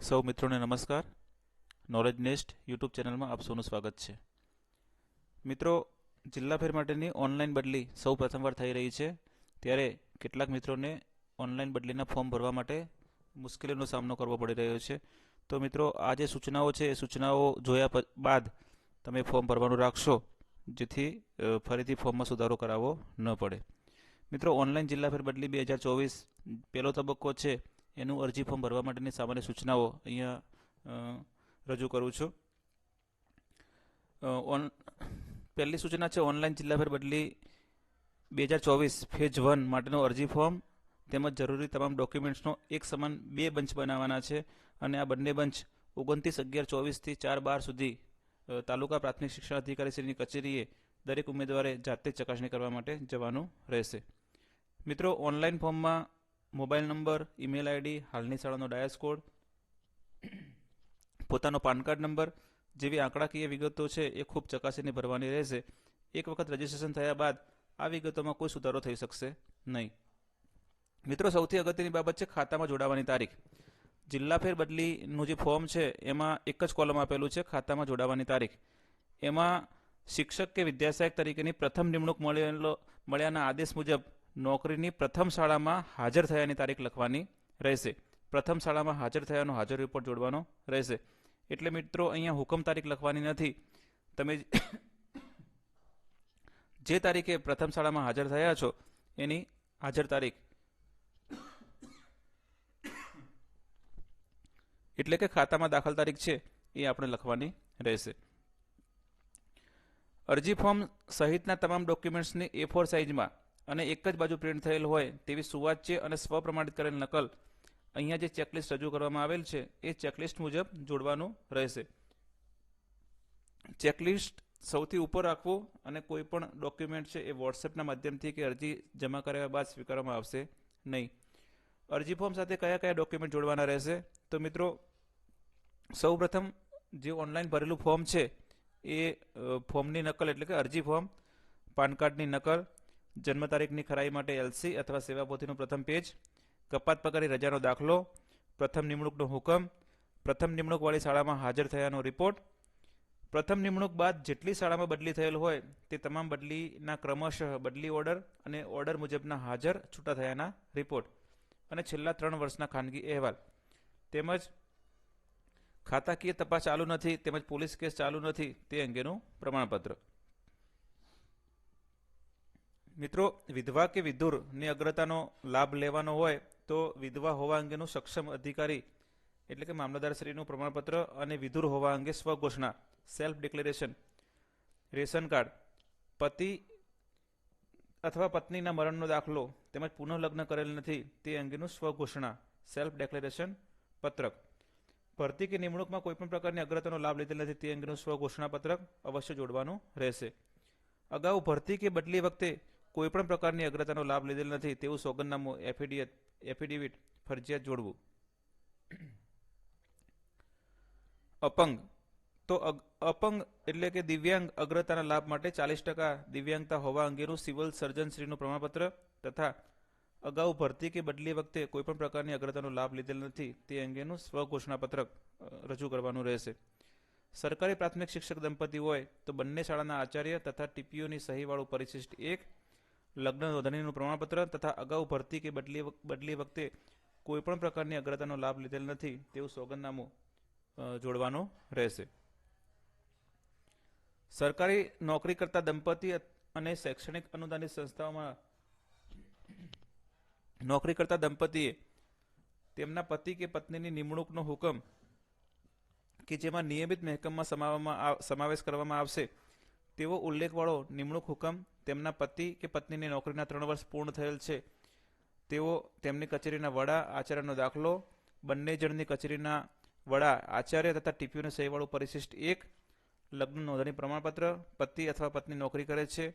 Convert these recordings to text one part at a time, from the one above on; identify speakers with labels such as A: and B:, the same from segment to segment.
A: સૌ મિત્રોને નમસ્કાર. નોલેજ નેસ્ટ યુટ્યુબ ચેનલમાં આપ સૌનું સ્વાગત છે. મિત્રો, જિલ્લા ફેર માટેની ઓનલાઈન બદલી સૌ પ્રથમવાર થઈ રહી છે, ત્યારે કેટલાક મિત્રોને ઓનલાઈન બદલીના ફોર્મ ભરવા માટે મુશ્કેલીનો સામનો કરવો પડી રહ્યો છે. તો મિત્રો, આ જે સૂચનાઓ છે એ સૂચનાઓ જોયા બાદ તમે ફોર્મ ભરવાનું રાખશો, જેથી ફરીથી ફોર્મમાં સુધારો કરાવવો ન પડે. મિત્રો, ઓનલાઈન જિલ્લા ફેર બદલી 2024 પહેલો તબક્કો છે, એનું અરજી ફોર્મ ભરવા માટેની સામાન્ય સૂચનાઓ અહીંયા રજૂ કરું છું. પહેલી સૂચના છે ઓનલાઈન જિલ્લા ફેર બદલી 2024 ફેઝ 1 માટેનો અરજી ફોર્મ તેમજ જરૂરી તમામ ડોક્યુમેન્ટ્સનો એક સમાન 2 બંચ બનાવવાના છે, અને આ બંને બંચ 29/11/24 થી 4/12 સુધી તાલુકા પ્રાથમિક શિક્ષણ અધિકારીશ્રીની કચેરીએ દરેક ઉમેદવારે જાતે ચકાસણી કરવા માટે જવાનું રહેશે. મિત્રો, ઓનલાઈન ફોર્મમાં મોબાઈલ નંબર, ઈમેલ આઈડી, હાલની શાળાનો ડાયસ કોડ, પોતાનો પાન કાર્ડ નંબર જેવી આંકડાકીય વિગતો છે એ ખૂબ ચકાસીને ભરવાની રહેશે. એક વખત રજીસ્ટ્રેશન થયા બાદ આ વિગતોમાં કોઈ સુધારો થઈ શકશે નહીં. મિત્રો, સૌથી અગત્યની બાબત છે ખાતામાં જોડાવાની તારીખ. જિલ્લા ફેર બદલીનું જે ફોર્મ છે એમાં એક જ કોલમ આપેલું છે ખાતામાં જોડાવાની તારીખ. એમાં શિક્ષક કે વિદ્યાસહાયક તરીકેની પ્રથમ નિમણૂક મળ્યાના આદેશ મુજબ નોકરીની પ્રથમ શાળામાં હાજર થયાની તારીખ લખવાની રહેશે. પ્રથમ શાળામાં હાજર થયાનો હાજર રિપોર્ટ જોડવાનો રહેશે. એટલે મિત્રો, અહીંયા હુકમ તારીખ લખવાની નથી. તમે જે તારીખે પ્રથમ શાળામાં હાજર થયા છો એની હાજર તારીખ એટલે કે ખાતામાં દાખલ તારીખ છે એ આપણે લખવાની રહેશે. અરજી ફોર્મ સહિતના તમામ ડોક્યુમેન્ટ્સની A4 સાઇઝમાં અને એક જ બાજુ પ્રિન્ટ થયેલ હોય તેવી સુવાચ્ય અને સ્વપ્રમાણિત કરેલ નકલ અહીંયા જે ચેકલિસ્ટ રજૂ કરવામાં આવેલ છે એ ચેકલિસ્ટ મુજબ જોડવાનું રહેશે. ચેકલિસ્ટ સૌથી ઉપર રાખવું અને કોઈ પણ ડોક્યુમેન્ટ છે એ વોટ્સએપના માધ્યમથી કે અરજી જમા કર્યા બાદ સ્વીકારવામાં આવશે નહીં. અરજી ફોર્મ સાથે કયા કયા ડોક્યુમેન્ટ જોડવાના રહેશે? તો મિત્રો, સૌપ્રથમ જે ઓનલાઈન ભરેલું ફોર્મ છે એ ફોર્મની નકલ એટલે કે અરજી ફોર્મ, પાન કાર્ડની નકલ, જન્મ તારીખની ખરાઈ માટે LC અથવા સેવાપોથીનું પ્રથમ પેજ, કપાત પગારની રજાનો દાખલો, પ્રથમ નિમણૂકનો હુકમ, પ્રથમ નિમણૂકવાળી શાળામાં હાજર થયાનો રિપોર્ટ, પ્રથમ નિમણૂક બાદ જેટલી શાળામાં બદલી થયેલ હોય તે તમામ બદલીના ક્રમશઃ બદલી ઓર્ડર અને ઓર્ડર મુજબના હાજર છૂટા થયાના રિપોર્ટ, અને છેલ્લા 3 વર્ષના ખાનગી અહેવાલ, તેમજ ખાતાકીય તપાસ ચાલુ નથી તેમજ પોલીસ કેસ ચાલુ નથી તે અંગેનું પ્રમાણપત્ર. મિત્રો, વિધવા કે વિધુરની અગ્રતાનો લાભ લેવાનો હોય તો વિધવા હોવા અંગેનું સક્ષમ અધિકારી એટલે કે મામલતદારશ્રીનું પ્રમાણપત્ર અને વિધુર હોવા અંગે સ્વઘોષણા સેલ્ફ ડિક્લેરેશન, રેશન કાર્ડ, પતિ અથવા પત્નીના મરણનો દાખલો તેમજ પુનઃલગ્ન કરેલ નથી તે અંગેનું સ્વઘોષણા સેલ્ફ ડિક્લેરેશન પત્રક, ભરતી કે નિમણૂકમાં કોઈપણ પ્રકારની અગ્રતાનો લાભ લીધેલ નથી તે અંગેનું સ્વઘોષણા પત્રક અવશ્ય જોડવાનું રહેશે. અગાઉ ભરતી કે બદલી વખતે કોઈપણ પ્રકારની અગ્રતાનો લાભ લીધેલ નથી તેવું સોગંદનામું એફિડેવિટ ફરજિયાત જોડવું. અપંગ તો અપંગ એટલે કે દિવ્યાંગ અગ્રતાના લાભ માટે 40% દિવ્યાંગતા હોવા અંગેનું સિવિલ સર્જનશ્રીનું પ્રમાણપત્ર તથા અગાઉ ભરતી કે બદલી વખતે કોઈપણ પ્રકારની અગ્રતાનો લાભ લીધેલ નથી તે અંગેનું સ્વઘોષણા પત્રક રજૂ કરવાનું રહેશે. સરકારી પ્રાથમિક શિક્ષક દંપતી હોય તો બંને શાળાના આચાર્ય તથા ટીપીઓની સહીવાળું પરિશિષ્ટ 1, લગ્ન નોંધણીનું પ્રમાણપત્ર તથા અગાઉ ભરતી કે બદલી વખતે કોઈપણ પ્રકારની અગ્રતાનો લાભ લીધેલ નથી તેવું સોગંદનામું જોડવાનું રહેશે. સરકારી નોકરી કરતા દંપતી અને શૈક્ષણિક અનુદાનિત સંસ્થાઓમાં નોકરી કરતા દંપતીએ તેમના પતિ કે પત્નીની નિમણૂકનો હુકમ કે જેમાં નિયમિત મહેકમમાં સમાવેશ કરવામાં આવશે તેવો ઉલ્લેખવાળો નિમણૂક હુકમ તેમના પતિ કે પત્નીની નોકરીના 3 વર્ષ પૂર્ણ થયેલ છે તેઓ તેમની કચેરીના વડા આચાર્યનો દાખલો, બંને જણની કચેરીના વડા આચાર્ય તથા ટીપીઓની સહીવાળું પરિશિષ્ટ 1, લગ્ન નોંધણી પ્રમાણપત્ર, પતિ અથવા પત્ની નોકરી કરે છે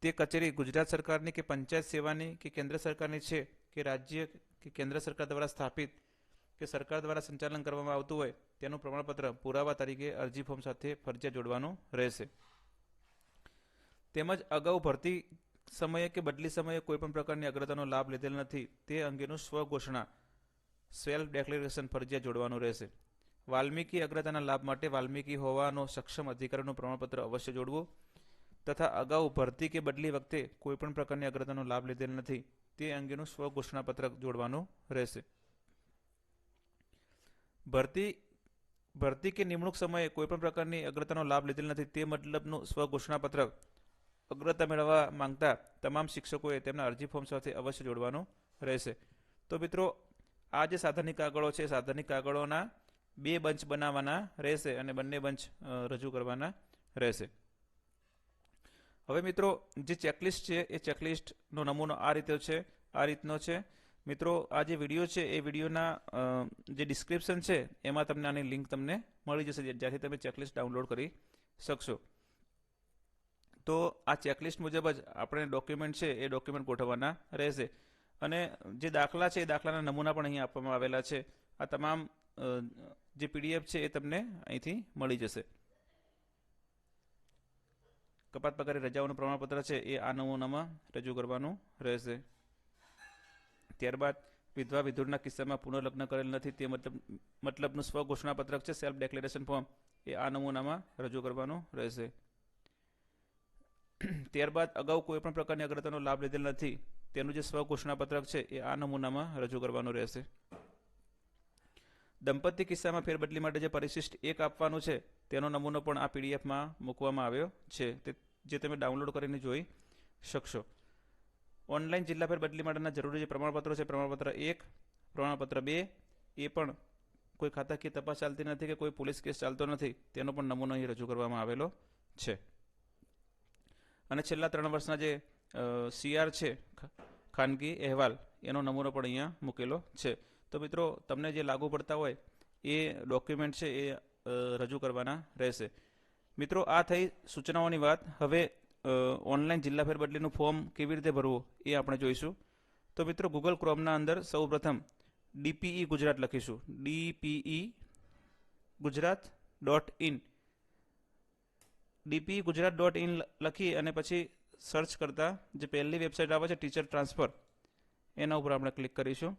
A: તે કચેરી ગુજરાત સરકારની કે પંચાયત સેવાની કે કેન્દ્ર સરકારની છે કે રાજ્ય કે કેન્દ્ર સરકાર દ્વારા સ્થાપિત કે સરકાર દ્વારા સંચાલન કરવામાં આવતું હોય તેનું પ્રમાણપત્ર પુરાવા તરીકે અરજી ફોર્મ સાથે ફરજિયાત જોડવાનું રહેશે. તેમજ અગાઉ ભરતી સમયે કે બદલી સમયે કોઈપણ પ્રકારની અગ્રતાનો લાભ લીધેલ નથી તે અંગેનું સ્વઘોષણા સેલ્ફ ડિક્લેરેશન ફરજિયાત જોડવાનું રહેશે. વાલ્મીકી અગ્રતાના લાભ માટે વાલ્મીકી હોવાનો સક્ષમ અધિકારીનું પ્રમાણપત્ર અવશ્ય જોડવું તથા અગાઉ ભરતી કે બદલી વખતે કોઈપણ પ્રકારની અગ્રતાનો લાભ લીધેલ નથી તે અંગેનું સ્વઘોષણાપત્રક જોડવાનું રહેશે. ભરતી કે નિમણૂક સમયે કોઈપણ પ્રકારની અગ્રતાનો લાભ લીધેલ નથી તે મતલબનું સ્વઘોષણાપત્રક અગ્રતા મેળવવા માંગતા તમામ શિક્ષકોએ તેમના અરજી ફોર્મ સાથે અવશ્ય જોડવાનું રહેશે. તો મિત્રો આ જે સાધનિક કાગળો છે સાધનિક કાગળોના 2 બંચ બનાવવાના રહેશે અને બંને બંચ રજૂ કરવાના રહેશે. હવે મિત્રો જે ચેકલિસ્ટ છે એ ચેકલિસ્ટનો નમૂનો આ રીતનો છે. મિત્રો આ જે વિડીયો છે એ વિડીયોના જે ડિસ્ક્રિપ્શન છે એમાં તમને આની લિંક તમને મળી જશે જ્યાંથી તમે ચેકલિસ્ટ ડાઉનલોડ કરી શકશો. તો આ ચેકલિસ્ટ મુજબ જ આપણે ડોક્યુમેન્ટ છે એ ડોક્યુમેન્ટ ગોઠવવાના રહેશે અને જે દાખલા છે એ દાખલાના નમૂના પણ અહીં આપવામાં આવેલા છે. આ તમામ જે પીડીએફ છે એ તમને અહીંથી મળી જશે. કપાત પગારે રજાઓનું પ્રમાણપત્ર છે એ આ નમૂનામાં રજૂ કરવાનું રહેશે. ત્યારબાદ વિધવા વિધુરના કિસ્સામાં પુનર્લગ્ન કરેલ નથી તે મતલબનું સ્વઘોષણાપત્રક છે સેલ્ફ ડિક્લેરેશન ફોર્મ એ આ નમૂનામાં રજૂ કરવાનું રહેશે. ત્યારબાદ અગાઉ કોઈપણ પ્રકારની અગ્રતાનો લાભ લીધેલ નથી તેનું જે સ્વઘોષણાપત્રક છે એ આ નમૂનામાં રજૂ કરવાનું રહેશે. દંપતી કિસ્સામાં ફેરબદલી માટે જે પરિશિષ્ટ 1 આપવાનું છે તેનો નમૂનો પણ આ પીડીએફમાં મૂકવામાં આવ્યો છે જે તમે ડાઉનલોડ કરીને જોઈ શકશો. ઓનલાઈન જિલ્લા ફેરબદલી માટેના જરૂરી જે પ્રમાણપત્રો છે પ્રમાણપત્ર 1, પ્રમાણપત્ર 2 એ પણ કોઈ ખાતાકીય તપાસ ચાલતી નથી કે કોઈ પોલીસ કેસ ચાલતો નથી તેનો પણ નમૂનો અહીં રજૂ કરવામાં આવેલો છે. અને છેલ્લા 3 વર્ષના જે CR છે ખાનગી અહેવાલ એનો નમૂનો પણ અહીંયા મૂકેલો છે. તો મિત્રો તમને જે લાગુ પડતા હોય એ ડોક્યુમેન્ટ છે એ રજૂ કરવાના રહેશે. મિત્રો આ થઈ સૂચનાઓની વાત. હવે ઓનલાઈન જિલ્લા ફેરબદલીનું ફોર્મ કેવી રીતે ભરવું એ આપણે જોઈશું. તો મિત્રો ગૂગલ ક્રોમના અંદર સૌપ્રથમ DPE ગુજરાત લખીશું. DPE ગુજરાત.in DPE ગુજરાત.in લખી અને પછી સર્ચ કરતા જે પહેલી વેબસાઇટ આવે છે ટીચર ટ્રાન્સફર એના ઉપર આપણે ક્લિક કરીશું.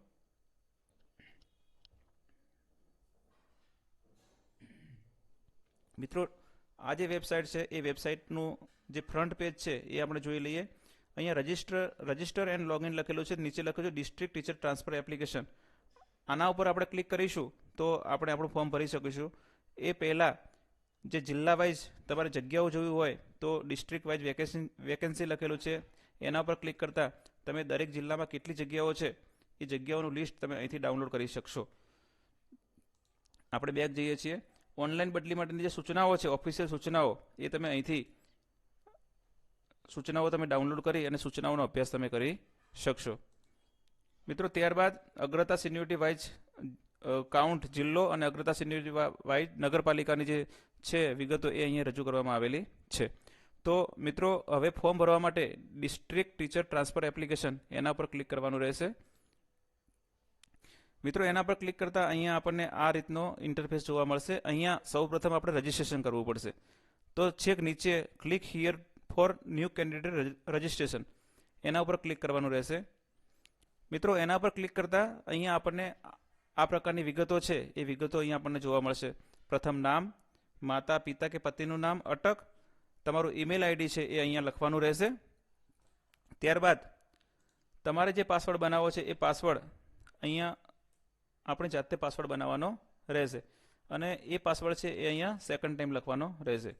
A: મિત્રો આ જે વેબસાઇટ છે એ વેબસાઇટનું જે ફ્રન્ટ પેજ છે એ આપણે જોઈ લઈએ. અહીંયા રજિસ્ટર એન્ડ લોગિન લખેલું છે, નીચે લખેલું છે ડિસ્ટ્રિક્ટ ટીચર ટ્રાન્સફર એપ્લિકેશન. આના ઉપર આપણે ક્લિક કરીશું તો આપણે આપણું ફોર્મ ભરી શકીશું. એ પહેલાં જે જિલ્લા વાઇઝ તમારે જગ્યાઓ જોવી હોય તો ડિસ્ટ્રિક્ટ વાઇઝ વેકેન્સી લખેલું છે એના પર ક્લિક કરતાં તમે દરેક જિલ્લામાં કેટલી જગ્યાઓ છે એ જગ્યાઓનું લિસ્ટ તમે અહીંથી ડાઉનલોડ કરી શકશો. આપણે બેક જઈએ છીએ. ઓનલાઈન બદલી માટેની જે સૂચનાઓ છે ઓફિશિયલ સૂચનાઓ એ તમે અહીંથી સૂચનાઓ તમે ડાઉનલોડ કરી અને સૂચનાઓનો અભ્યાસ તમે કરી શકશો. મિત્રો ત્યારબાદ અગ્રતા સિનિયોરિટી વાઇઝ કાઉન્ટ જિલ્લો અને અગ્રતા સિનિયોરિટી વાઇઝ નગરપાલિકાની જે છે વિગતો એ અહીંયા રજૂ કરવામાં આવેલી છે. તો મિત્રો હવે ફોર્મ ભરવા માટે ડિસ્ટ્રિક્ટ ટીચર ટ્રાન્સફર એપ્લિકેશન એના પર ક્લિક કરવાનું રહેશે. મિત્રો એના પર ક્લિક કરતાં અહીંયા આપણને આ રીતનો ઇન્ટરફેસ જોવા મળશે. અહીંયા સૌપ્રથમ આપણે રજિસ્ટ્રેશન કરવું પડશે. તો છેક નીચે click here for new candidate registration એના ઉપર ક્લિક કરવાનું રહેશે. મિત્રો એના પર ક્લિક કરતાં અહીંયા આપણને આ પ્રકારની વિગતો છે એ વિગતો અહીંયા આપણને જોવા મળશે. પ્રથમ નામ, માતા પિતા કે પતિનું નામ, અટક, તમારું ઈમેલ ID છે એ અહીંયા લખવાનું રહેશે. ત્યારબાદ તમારે જે પાસવર્ડ બનાવવો છે એ પાસવર્ડ અહીંયા આપણે જાતે પાસવર્ડ બનાવવાનો રહેશે અને એ પાસવર્ડ છે એ અહીંયા સેકન્ડ ટાઈમ લખવાનો રહેશે.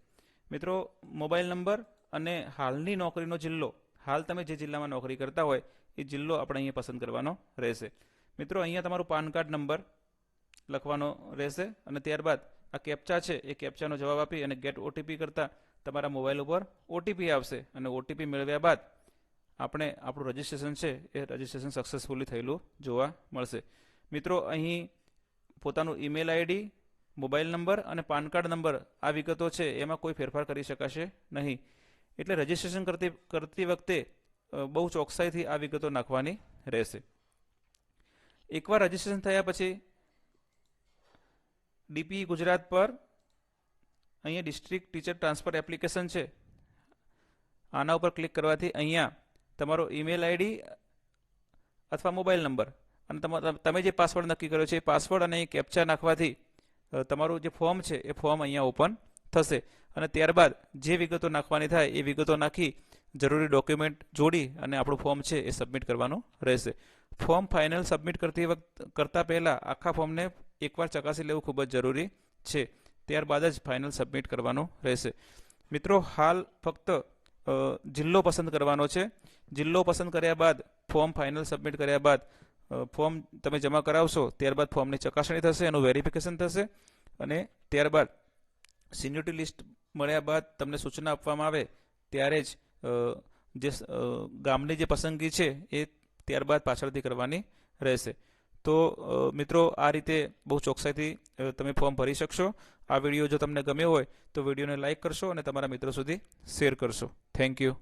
A: મિત્રો મોબાઈલ નંબર અને હાલની નોકરીનો જિલ્લો, હાલ તમે જે જિલ્લામાં નોકરી કરતા હોય એ જિલ્લો આપણે અહીંયા પસંદ કરવાનો રહેશે. મિત્રો અહીંયા તમારું પાન કાર્ડ નંબર લખવાનો રહેશે અને ત્યારબાદ આ કેપ્ચા છે એ કેપ્ચાનો જવાબ આપી અને ગેટ OTP કરતાં તમારા મોબાઈલ ઉપર OTP આવશે અને OTP મેળવ્યા બાદ આપણે આપણું રજિસ્ટ્રેશન છે એ રજિસ્ટ્રેશન સક્સેસફુલી થયેલું જોવા મળશે. મિત્રો અહીં પોતાનું ઈમેલ ID, મોબાઈલ નંબર અને પાન કાર્ડ નંબર આ વિગતો છે એમાં કોઈ ફેરફાર કરી શકાશે નહીં. એટલે રજિસ્ટ્રેશન કરતી વખતે બહુ ચોકસાઈથી આ વિગતો નાખવાની રહેશે. એકવાર રજિસ્ટ્રેશન થયા પછી DPE ગુજરાત પર અહીંયા ડિસ્ટ્રિક્ટ ટીચર ટ્રાન્સફર એપ્લિકેશન છે આના ઉપર ક્લિક કરવાથી અહીંયા તમારો ઈમેલ ID અથવા મોબાઈલ નંબર અને તમે જે પાસવર્ડ નક્કી કર્યો છે એ પાસવર્ડ અને કેપ્ચા નાખવાથી તમારું જે ફોર્મ છે એ ફોર્મ અહીંયા ઓપન થશે અને ત્યારબાદ જે વિગતો નાખવાની થાય એ વિગતો નાખી જરૂરી ડોક્યુમેન્ટ જોડી અને આપણું ફોર્મ છે એ સબમિટ કરવાનું રહેશે. ફોર્મ ફાઇનલ સબમિટ કરતા પહેલાં આખા ફોર્મને એકવાર ચકાસી લેવું ખૂબ જ જરૂરી છે. ત્યારબાદ જ ફાઇનલ સબમિટ કરવાનું રહેશે. મિત્રો, હાલ ફક્ત જિલ્લો પસંદ કરવાનો છે. જિલ્લો પસંદ કર્યા બાદ ફોર્મ ફાઇનલ સબમિટ કર્યા બાદ ફોર્મ તમે જમા કરાવશો, ત્યારબાદ ફોર્મની ચકાસણી થશે, એનું વેરિફિકેશન થશે અને ત્યારબાદ સિનિયોરિટી લિસ્ટ મળ્યા બાદ તમને સૂચના આપવામાં આવે ત્યારે જ જે ગામની જે પસંદગી છે એ ત્યારબાદ પાછળથી કરવાની રહેશે. તો મિત્રો, આ રીતે બહુ ચોકસાઈથી તમે ફોર્મ ભરી શકશો. આ વિડીયો જો તમને ગમ્યો હોય તો વિડીયોને લાઇક કરશો અને તમારા મિત્રો સુધી શેર કરશો. Thank you.